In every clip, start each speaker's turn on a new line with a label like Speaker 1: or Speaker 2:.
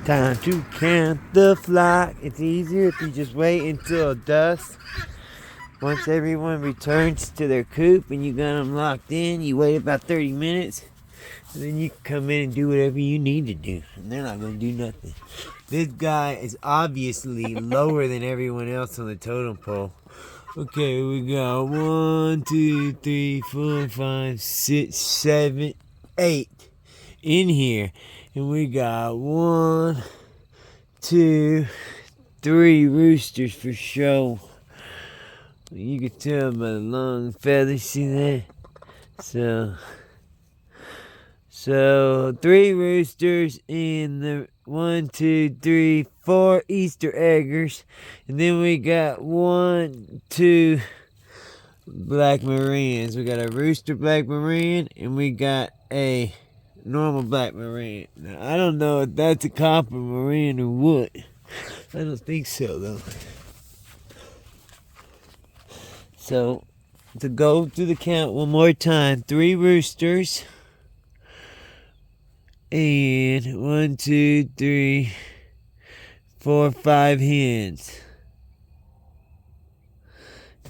Speaker 1: Time to count the flock. It's easier if you just wait until dusk. Once everyone returns to their coop and you got them locked in, you wait about 30 minutes. And then you can come in and do whatever you need to do. And they're not going to do nothing. This guy is obviously lower than everyone else on the totem pole. Okay, we got 1, 2, 3, 4, 5, 6, 7, 8 in here. And we got 1, 2, 3 roosters for show. You can tell by the long feathers, see that? So 3 roosters and the 1, 2, 3, 4 Easter eggers. And then we got 1, 2 black Marines. We got a rooster black Marine and we got a normal black Marine. Now, I don't know if that's a copper Marine or what. I don't think so, though. So, to go through the count one more time, 3 roosters. And 1, 2, 3, 4, 5 hens.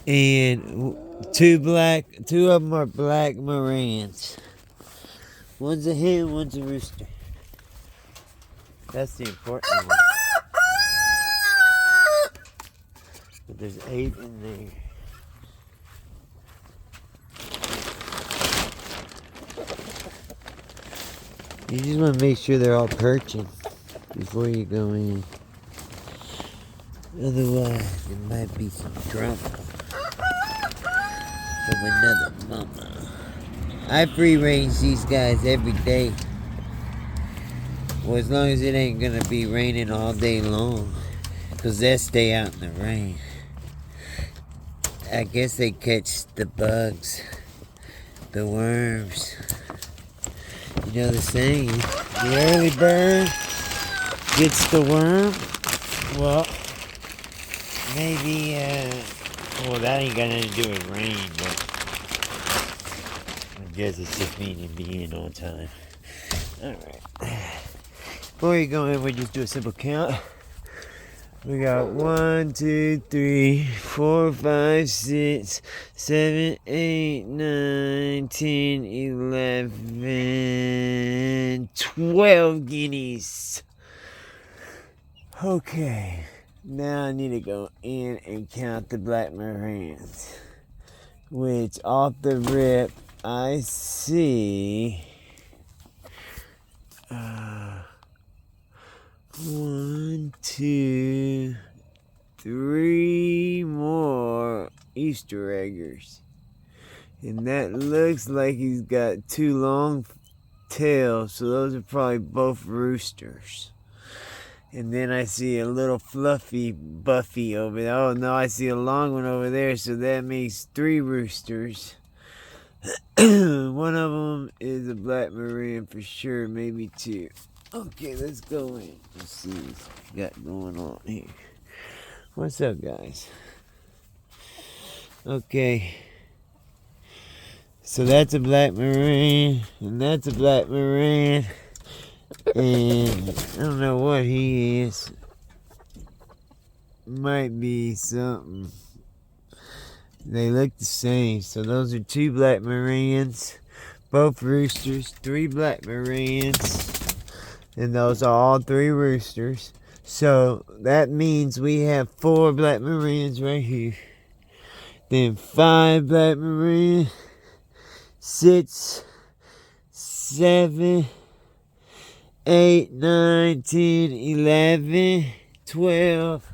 Speaker 1: And 2 of them are black Marines. One's a hen, one's a rooster. That's the important one. But there's 8 in there. You just want to make sure they're all perching before you go in. Otherwise, there might be some trouble from another mama. I free range these guys every day. Well, as long as it ain't gonna be raining all day long. Cause they'll stay out in the rain. I guess they catch the bugs, the worms. You know the saying, the early bird gets the worm. Well, maybe, well, that ain't got nothing to do with rain, but I guess it's just meaning being on time. Alright. Before you go in, we just do a simple count. We got 1, 2, 3, 4, 5, 6, 7, 8, 9, 10, 11, 12 guineas. Okay. Now I need to go in and count the black Marines. Which, off the rip, I see 1, 2, 3 more Easter eggers. And that looks like he's got 2 long tails, so those are probably both roosters. And then I see a little fluffy Buffy over there. Oh no, I see a long one over there, so that makes 3 roosters. One of them is a black Marine for sure, maybe 2. Okay, let's go in. Let's see what we got going on here. What's up, guys? Okay. So that's a black Marine, and that's a black Marine. And I don't know what he is. Might be something. They look the same. So those are 2 black Marines. Both roosters. 3 black Marines. And those are all 3 roosters. So that means we have 4 black Marines right here. Then 5 black Marines. 6, 7, 8, 9, 10, 11, 12.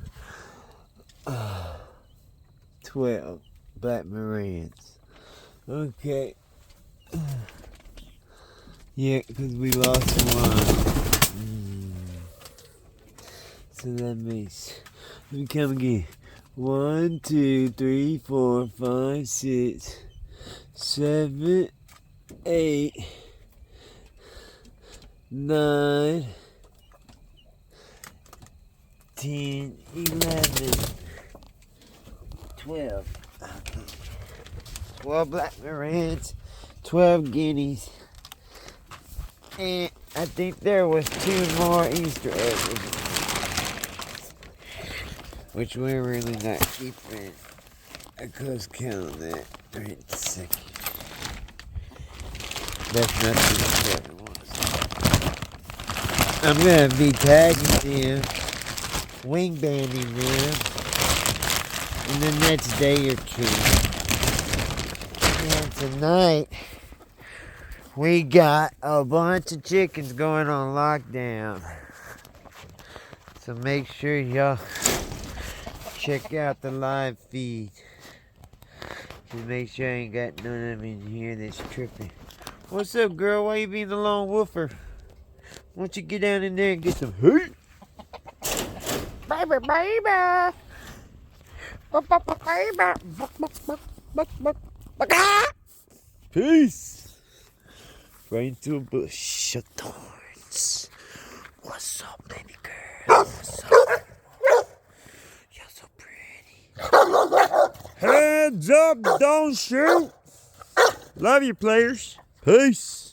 Speaker 1: 12 black Marines. Okay. Yeah, because we lost one. So that makes, let me count again. 1, 2, 3, 4, 5, 6, 7, 8, 9, 10, 11, 12. Okay. 12 black Marines, 12 guineas. And I think there was 2 more Easter eggs, which we're really not keeping a close count on that right this second. That's not the other ones. I'm gonna be tagging them, wing banding them, in the next day or 2. And tonight, we got a bunch of chickens going on lockdown. So make sure y'all check out the live feed. Just make sure I ain't got none of them in here that's tripping. What's up, girl? Why you being the lone woofer? Why don't you get down in there and get some heat? Baby, baby. Peace. Right into a bush of thorns. What's up, baby girl? What's up? You're so pretty. Heads up, don't shoot. Love you, players. Peace.